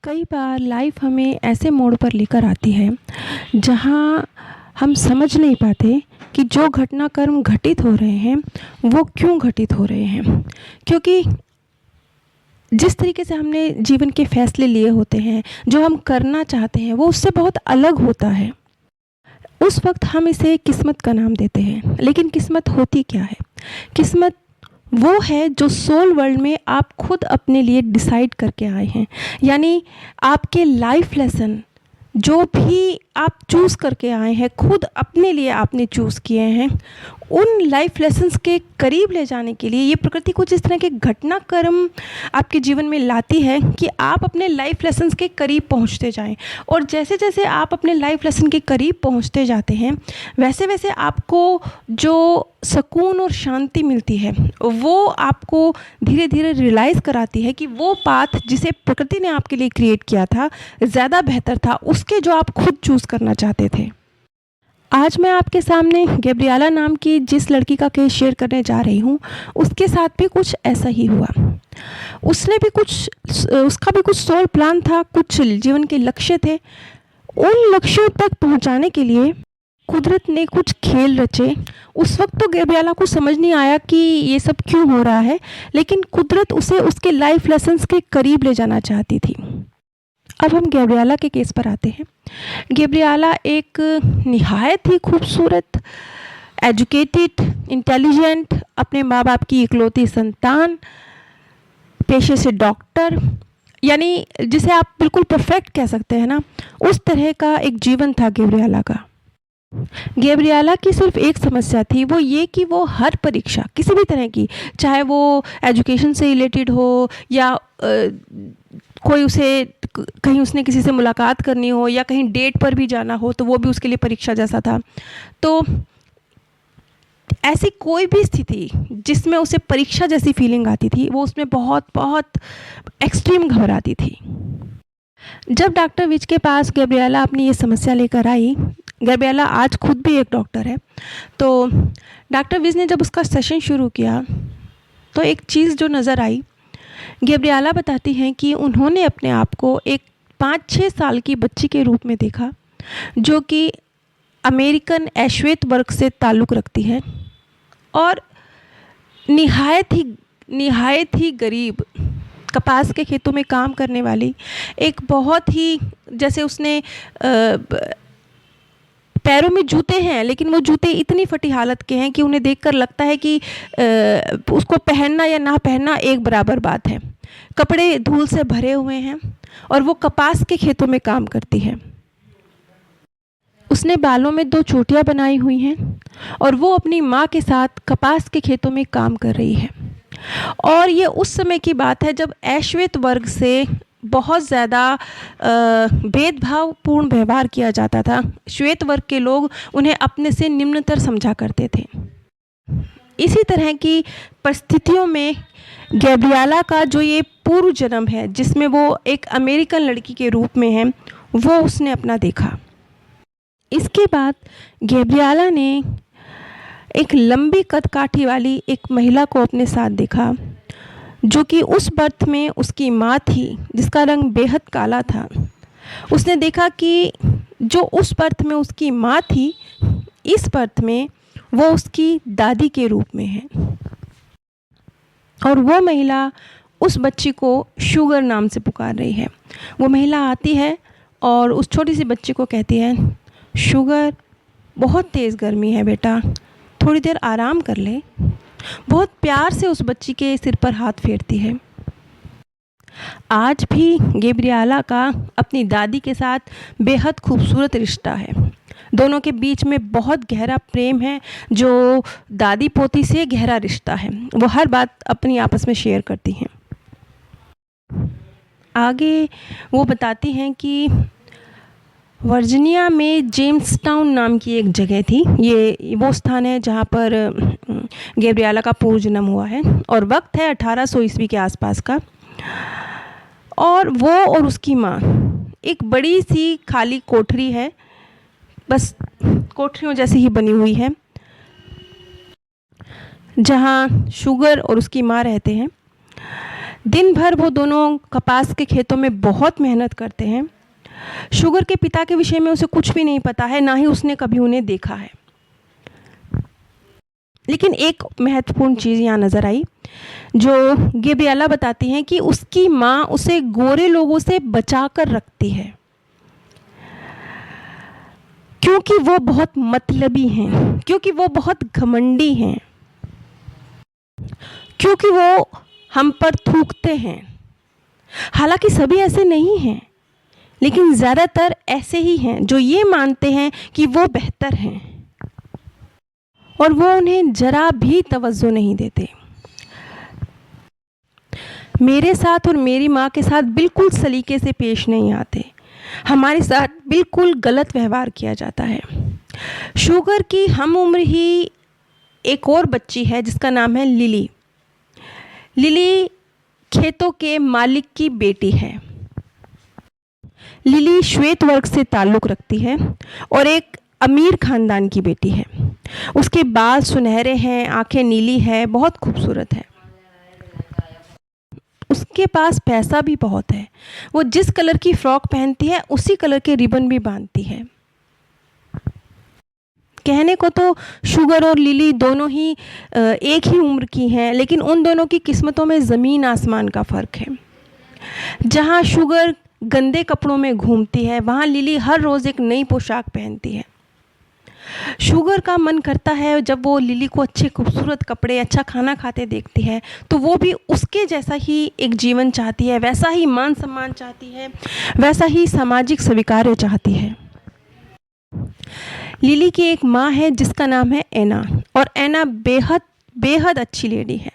कई बार लाइफ हमें ऐसे मोड़ पर लेकर आती है जहाँ हम समझ नहीं पाते कि जो घटनाक्रम घटित हो रहे हैं वो क्यों घटित हो रहे हैं। क्योंकि जिस तरीके से हमने जीवन के फैसले लिए होते हैं, जो हम करना चाहते हैं, वो उससे बहुत अलग होता है। उस वक्त हम इसे किस्मत का नाम देते हैं, लेकिन किस्मत होती क्या है? किस्मत वो है जो सोल वर्ल्ड में आप खुद अपने लिए डिसाइड करके आए हैं। यानी आपके लाइफ लेसन जो भी आप चूज़ करके आए हैं, खुद अपने लिए आपने चूज़ किए हैं, उन लाइफ लेसन्स के करीब ले जाने के लिए ये प्रकृति कुछ इस तरह के घटनाक्रम आपके जीवन में लाती है कि आप अपने लाइफ लेसन्स के करीब पहुंचते जाएं। और जैसे जैसे आप अपने लाइफ लेसन के करीब पहुंचते जाते हैं, वैसे वैसे आपको जो सुकून और शांति मिलती है वो आपको धीरे धीरे रियलाइज़ कराती है कि वो पाथ जिसे प्रकृति ने आपके लिए क्रिएट किया था ज़्यादा बेहतर था उसके जो आप खुद चूज़ करना चाहते थे। आज मैं आपके सामने गैब्रिएला नाम की जिस लड़की का केस शेयर करने जा रही हूँ, उसके साथ भी कुछ ऐसा ही हुआ। उसका भी कुछ सोल प्लान था, कुछ जीवन के लक्ष्य थे। उन लक्ष्यों तक पहुँचाने के लिए कुदरत ने कुछ खेल रचे। उस वक्त तो गैब्रिएला को समझ नहीं आया कि ये सब क्यों हो रहा है, लेकिन कुदरत उसे उसके लाइफ लेसन्स के करीब ले जाना चाहती थी। अब हम गैब्रिएला के केस पर आते हैं। गैब्रिएला एक निहायत ही खूबसूरत, एजुकेटेड, इंटेलिजेंट, अपने माँ बाप की इकलौती संतान, पेशे से डॉक्टर, यानी जिसे आप बिल्कुल परफेक्ट कह सकते हैं ना, उस तरह का एक जीवन था गैब्रिएला का। गैब्रिएला की सिर्फ एक समस्या थी, वो ये कि वो हर परीक्षा किसी भी तरह की, चाहे वो एजुकेशन से रिलेटेड हो या कोई उसे कहीं उसने किसी से मुलाकात करनी हो या कहीं डेट पर भी जाना हो, तो वो भी उसके लिए परीक्षा जैसा था। तो ऐसी कोई भी स्थिति जिसमें उसे परीक्षा जैसी फीलिंग आती थी, वो उसमें बहुत बहुत एक्सट्रीम घबराती थी। जब डॉक्टर विज के पास गैब्रिएला अपनी ये समस्या लेकर आई, गैब्रिएला आज खुद भी एक डॉक्टर है, तो डॉक्टर विज ने जब उसका सेशन शुरू किया तो एक चीज़ जो नज़र आई, गैब्रिएला बताती हैं कि उन्होंने अपने आप को एक 5-6 साल की बच्ची के रूप में देखा, जो कि अमेरिकन ऐश्वेत वर्ग से ताल्लुक़ रखती है और निहायत ही गरीब, कपास के खेतों में काम करने वाली, एक बहुत ही, जैसे उसने पैरों में जूते हैं, लेकिन वो जूते इतनी फटी हालत के हैं कि उन्हें देखकर लगता है कि उसको पहनना या ना पहनना एक बराबर बात है। कपड़े धूल से भरे हुए हैं और वो कपास के खेतों में काम करती है। उसने बालों में 2 चोटियाँ बनाई हुई हैं और वो अपनी माँ के साथ कपास के खेतों में काम कर रही है। और ये उस समय की बात है जब ऐश्वेत वर्ग से बहुत ज़्यादा भेदभावपूर्ण व्यवहार किया जाता था। श्वेत वर्ग के लोग उन्हें अपने से निम्नतर समझा करते थे। इसी तरह की परिस्थितियों में गैब्रिएला का जो ये पूर्व जन्म है, जिसमें वो एक अमेरिकन लड़की के रूप में है, वो उसने अपना देखा। इसके बाद गैब्रिएला ने एक लंबी कदकाठी वाली एक महिला को अपने साथ देखा, जो कि उस बर्थ में उसकी माँ थी, जिसका रंग बेहद काला था। उसने देखा कि जो उस बर्थ में उसकी माँ थी, इस बर्थ में वो उसकी दादी के रूप में है। और वो महिला उस बच्ची को शुगर नाम से पुकार रही है। वो महिला आती है और उस छोटी सी बच्ची को कहती है, शुगर, बहुत तेज़ गर्मी है बेटा, थोड़ी देर आराम कर ले। बहुत प्यार से उस बच्ची के सिर पर हाथ फेरती है। आज भी गैब्रिएला का अपनी दादी के साथ बेहद खूबसूरत रिश्ता है। दोनों के बीच में बहुत गहरा प्रेम है, जो दादी पोती से गहरा रिश्ता है। वो हर बात अपनी आपस में शेयर करती हैं। आगे वो बताती हैं कि वर्जीनिया में जेम्सटाउन नाम की एक जगह थी। ये वो स्थान है जहाँ पर गैब्रिएला का पूर्व जन्म हुआ है और वक्त है 1800 ईस्वी के आसपास का। और वो और उसकी माँ, एक बड़ी सी खाली कोठरी है, बस कोठरियों जैसी ही बनी हुई है, जहाँ शुगर और उसकी माँ रहते हैं। दिन भर वो दोनों कपास के खेतों में बहुत मेहनत करते हैं। शुगर के पिता के विषय में उसे कुछ भी नहीं पता है, ना ही उसने कभी उन्हें देखा है। लेकिन एक महत्वपूर्ण चीज़ यहाँ नज़र आई, जो गैब्रिएला बताती हैं कि उसकी माँ उसे गोरे लोगों से बचा कर रखती है, क्योंकि वो बहुत मतलबी हैं, क्योंकि वो बहुत घमंडी हैं, क्योंकि वो हम पर थूकते हैं। हालांकि सभी ऐसे नहीं हैं, लेकिन ज़्यादातर ऐसे ही हैं जो ये मानते हैं कि वो बेहतर हैं और वो उन्हें जरा भी तवज्जो नहीं देते। मेरे साथ और मेरी माँ के साथ बिल्कुल सलीके से पेश नहीं आते, हमारे साथ बिल्कुल गलत व्यवहार किया जाता है। शुगर की हम उम्र ही एक और बच्ची है जिसका नाम है लिली। लिली खेतों के मालिक की बेटी है। लिली श्वेत वर्ग से ताल्लुक़ रखती है और एक अमीर ख़ानदान की बेटी है। उसके बाल सुनहरे हैं, आंखें नीली है, बहुत खूबसूरत है। उसके पास पैसा भी बहुत है। वो जिस कलर की फ़्रॉक पहनती है उसी कलर के रिबन भी बांधती है। कहने को तो शुगर और लिली दोनों ही एक ही उम्र की हैं, लेकिन उन दोनों की किस्मतों में ज़मीन आसमान का फ़र्क है। जहाँ शुगर गंदे कपड़ों में घूमती है, वहाँ लिली हर रोज़ एक नई पोशाक पहनती है। शुगर का मन करता है जब वो लिली को अच्छे खूबसूरत कपड़े, अच्छा खाना खाते देखती है, तो वो भी उसके जैसा ही एक जीवन चाहती है, वैसा ही मान सम्मान चाहती है, वैसा ही सामाजिक स्वीकार्य चाहती है। लिली की एक माँ है जिसका नाम है एना, और एना बेहद बेहद अच्छी लेडी है।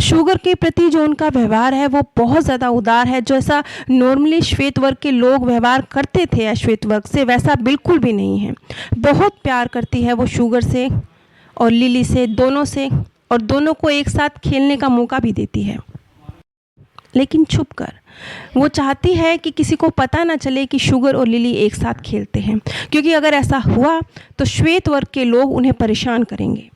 शुगर के प्रति जो उनका व्यवहार है वो बहुत ज़्यादा उदार है। जैसा नॉर्मली श्वेत वर्ग के लोग व्यवहार करते थे अश्वेत वर्ग से, वैसा बिल्कुल भी नहीं है। बहुत प्यार करती है वो शुगर से और लिली से, दोनों से, और दोनों को एक साथ खेलने का मौका भी देती है, लेकिन छुप कर। वो चाहती है कि किसी को पता ना चले कि शुगर और लिली एक साथ खेलते हैं, क्योंकि अगर ऐसा हुआ तो श्वेत वर्ग के लोग उन्हें परेशान करेंगे।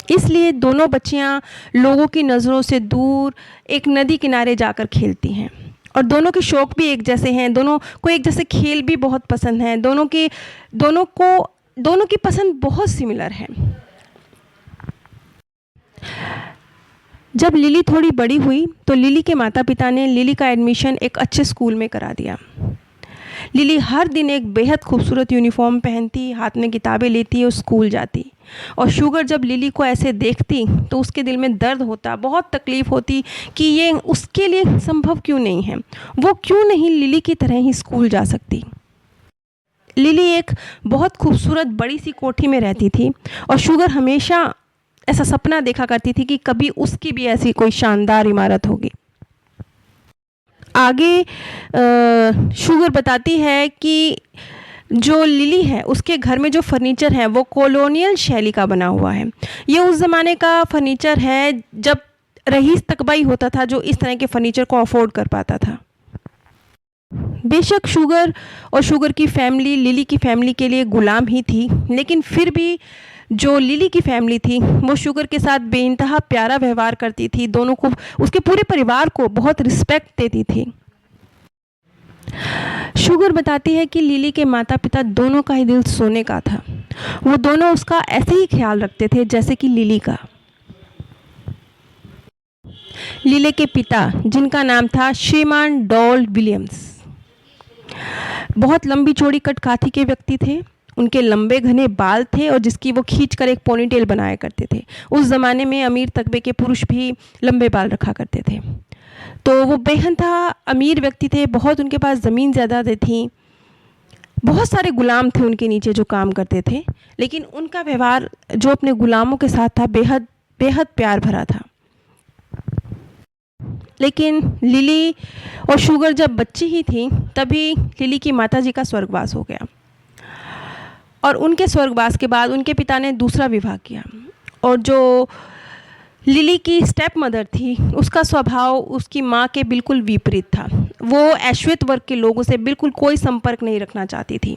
इसलिए दोनों बच्चियां लोगों की नज़रों से दूर एक नदी किनारे जाकर खेलती हैं, और दोनों के शौक़ भी एक जैसे हैं। दोनों को एक जैसे खेल भी बहुत पसंद है। दोनों की पसंद बहुत सिमिलर है। जब लिली थोड़ी बड़ी हुई तो लिली के माता पिता ने लिली का एडमिशन एक अच्छे स्कूल में करा दिया। लिली हर दिन एक बेहद खूबसूरत यूनिफॉर्म पहनती, हाथ में किताबें लेती और स्कूल जाती। और शुगर जब लिली को ऐसे देखती तो उसके दिल में दर्द होता, बहुत तकलीफ़ होती कि ये उसके लिए संभव क्यों नहीं है, वो क्यों नहीं लिली की तरह ही स्कूल जा सकती। लिली एक बहुत खूबसूरत बड़ी सी कोठी में रहती थी, और शुगर हमेशा ऐसा सपना देखा करती थी कि कभी उसकी भी ऐसी कोई शानदार इमारत होगी। आगे शुगर बताती है कि जो लिली है उसके घर में जो फर्नीचर है वो कॉलोनियल शैली का बना हुआ है। ये उस ज़माने का फर्नीचर है जब रईस तकबा ही होता था जो इस तरह के फर्नीचर को अफोर्ड कर पाता था। बेशक शुगर और शुगर की फैमिली लिली की फैमिली के लिए गुलाम ही थी, लेकिन फिर भी जो लिली की फैमिली थी वो शुगर के साथ बेइंतहा प्यारा व्यवहार करती थी। दोनों को, उसके पूरे परिवार को बहुत रिस्पेक्ट देती थी। शुगर बताती है कि लिली के माता पिता दोनों का ही दिल सोने का था। वो दोनों उसका ऐसे ही ख्याल रखते थे जैसे कि लिली का। लिली के पिता, जिनका नाम था श्रीमान डॉल विलियम्स, बहुत लंबी चौड़ी कटकाठी के व्यक्ति थे। उनके लंबे घने बाल थे और जिसकी वो खींचकर एक पोनीटेल बनाया करते थे। उस ज़माने में अमीर तबके के पुरुष भी लंबे बाल रखा करते थे। तो वो बेहद अमीर व्यक्ति थे, बहुत उनके पास ज़मीन ज़्यादा थी, बहुत सारे गुलाम थे उनके नीचे जो काम करते थे, लेकिन उनका व्यवहार जो अपने गुलामों के साथ था बेहद बेहद प्यार भरा था। लेकिन लिली और शुगर जब बच्ची ही थी तभी लिली की माताजी का स्वर्गवास हो गया, और उनके स्वर्गवास के बाद उनके पिता ने दूसरा विवाह किया। और जो लिली की स्टेप मदर थी उसका स्वभाव उसकी माँ के बिल्कुल विपरीत था। वो अश्वेत वर्ग के लोगों से बिल्कुल कोई संपर्क नहीं रखना चाहती थी।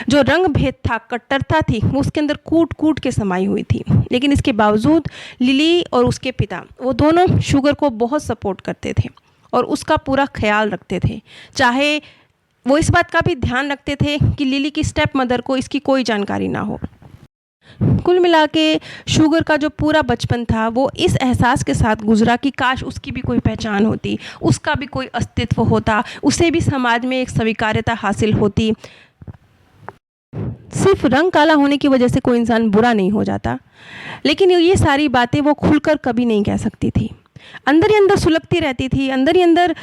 जो रंग भेद था, कट्टरता थी, वो उसके अंदर कूट कूट के समाई हुई थी। लेकिन इसके बावजूद लिली और उसके पिता वो दोनों शुगर को बहुत सपोर्ट करते थे और उसका पूरा ख्याल रखते थे। चाहे वो इस बात का भी ध्यान रखते थे कि लिली की स्टेप मदर को इसकी कोई जानकारी ना हो। कुल मिला के शुगर का जो पूरा बचपन था वो इस एहसास के साथ गुजरा कि काश उसकी भी कोई पहचान होती, उसका भी कोई अस्तित्व होता, उसे भी समाज में एक स्वीकार्यता हासिल होती। सिर्फ रंग काला होने की वजह से कोई इंसान बुरा नहीं हो जाता, लेकिन ये सारी बातें वो खुलकर कभी नहीं कह सकती थी। अंदर ही अंदर सुलगती रहती थी, अंदर ही अंदर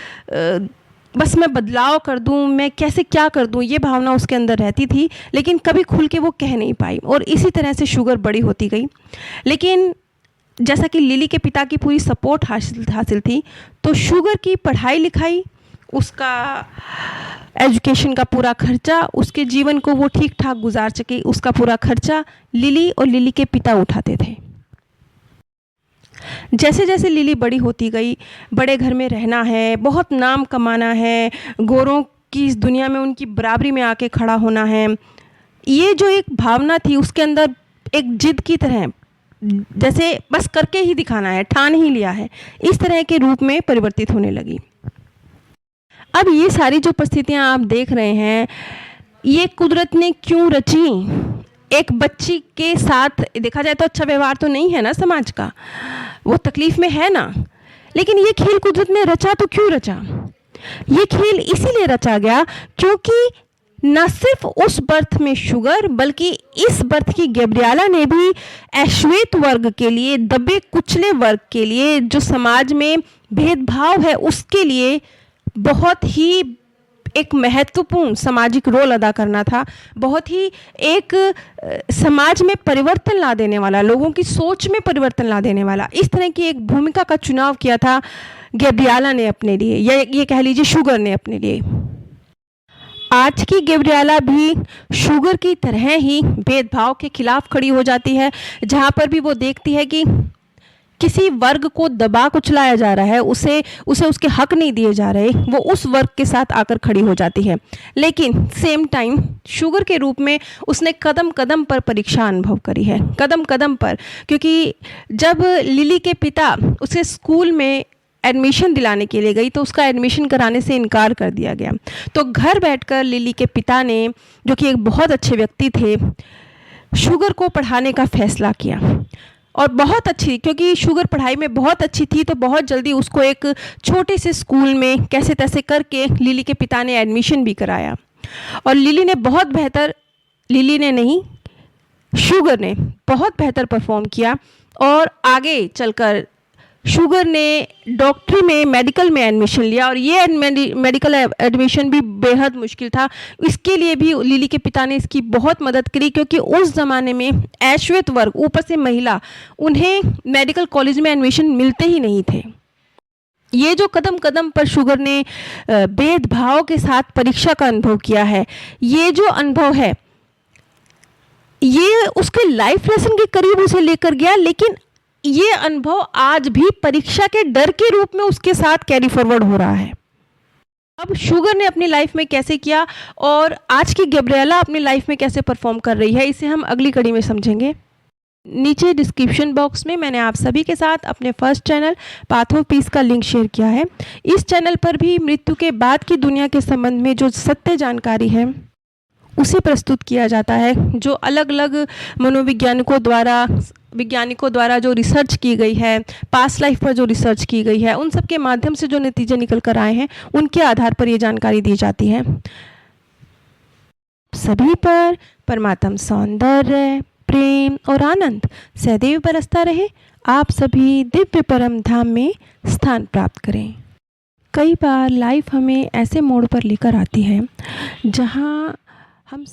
बस मैं बदलाव कर दूं, मैं कैसे क्या कर दूं, ये भावना उसके अंदर रहती थी, लेकिन कभी खुल के वो कह नहीं पाई। और इसी तरह से शुगर बड़ी होती गई। लेकिन जैसा कि लिली के पिता की पूरी सपोर्ट हासिल थी, तो शुगर की पढ़ाई लिखाई, उसका एजुकेशन का पूरा खर्चा, उसके जीवन को वो ठीक ठाक गुजार सके, उसका पूरा खर्चा लिली और लिली के पिता उठाते थे। जैसे जैसे लिली बड़ी होती गई, बड़े घर में रहना है, बहुत नाम कमाना है, गोरों की इस दुनिया में उनकी बराबरी में आके खड़ा होना है, ये जो एक भावना थी उसके अंदर एक जिद की तरह, जैसे बस करके ही दिखाना है, ठान ही लिया है, इस तरह के रूप में परिवर्तित होने लगी। अब ये सारी जो परिस्थितियाँ आप देख रहे हैं, ये कुदरत ने क्यों रची? एक बच्ची के साथ देखा जाए तो अच्छा व्यवहार तो नहीं है ना समाज का, वो तकलीफ़ में है ना, लेकिन ये खेल कुदरत ने रचा तो क्यों रचा? ये खेल इसीलिए रचा गया क्योंकि न सिर्फ उस बर्थ में शुगर, बल्कि इस बर्थ की गैब्रिएला ने भी अश्वेत वर्ग के लिए, दबे कुचले वर्ग के लिए, जो समाज में भेदभाव है उसके लिए बहुत ही एक महत्वपूर्ण सामाजिक रोल अदा करना था। बहुत ही एक समाज में परिवर्तन ला देने वाला, लोगों की सोच में परिवर्तन ला देने वाला, इस तरह की एक भूमिका का चुनाव किया था गैब्रिएला ने अपने लिए, या ये कह लीजिए शुगर ने अपने लिए। आज की गैब्रिएला भी शुगर की तरह ही भेदभाव के खिलाफ खड़ी हो जाती है। जहाँ पर भी वो देखती है कि किसी वर्ग को दबा कुचलाया जा रहा है, उसे उसके हक नहीं दिए जा रहे, वो उस वर्ग के साथ आकर खड़ी हो जाती है। लेकिन सेम टाइम शुगर के रूप में उसने कदम कदम पर परीक्षा अनुभव करी है, कदम कदम पर, क्योंकि जब लिली के पिता उसे स्कूल में एडमिशन दिलाने के लिए गई तो उसका एडमिशन कराने से इनकार कर दिया गया। तो घर बैठकर लिली के पिता ने, जो कि एक बहुत अच्छे व्यक्ति थे, शुगर को पढ़ाने का फैसला किया। और बहुत अच्छी, क्योंकि शुगर पढ़ाई में बहुत अच्छी थी, तो बहुत जल्दी उसको एक छोटे से स्कूल में कैसे तैसे करके लिली के पिता ने एडमिशन भी कराया। और लिली ने नहीं, शुगर ने बहुत बेहतर परफॉर्म किया और आगे चलकर शुगर ने डॉक्टरी में, मेडिकल में एडमिशन लिया। और ये मेडिकल एडमिशन भी बेहद मुश्किल था। इसके लिए भी लिली के पिता ने इसकी बहुत मदद करी, क्योंकि उस ज़माने में अश्वेत वर्ग, ऊपर से महिला, उन्हें मेडिकल कॉलेज में एडमिशन मिलते ही नहीं थे। ये जो कदम कदम पर शुगर ने भेदभाव के साथ परीक्षा का अनुभव किया है, ये जो अनुभव है, ये उसके लाइफ लेसन के करीब उसे लेकर गया। लेकिन ये अनुभव आज भी परीक्षा के डर के रूप में उसके साथ कैरी फॉरवर्ड हो रहा है। अब शुगर ने अपनी लाइफ में कैसे किया और आज की गैब्रिएला अपनी लाइफ में कैसे परफॉर्म कर रही है, इसे हम अगली कड़ी में समझेंगे। नीचे डिस्क्रिप्शन बॉक्स में मैंने आप सभी के साथ अपने first channel path of peace का लिंक शेयर किया है। इस चैनल पर भी मृत्यु के बाद की दुनिया के संबंध में जो सत्य जानकारी है उसे प्रस्तुत किया जाता है, जो अलग अलग वैज्ञानिकों द्वारा जो रिसर्च की गई है, पास्ट लाइफ पर जो रिसर्च की गई है, उन सब के माध्यम से जो नतीजे निकल कर आए हैं, उनके आधार पर ये जानकारी दी जाती है। सभी पर परमात्म सौंदर्य, प्रेम और आनंद सदैव बरसता रहे। आप सभी दिव्य परम धाम में स्थान प्राप्त करें। कई बार लाइफ हमें ऐसे मोड़ पर लेकर आती है जहाँ हम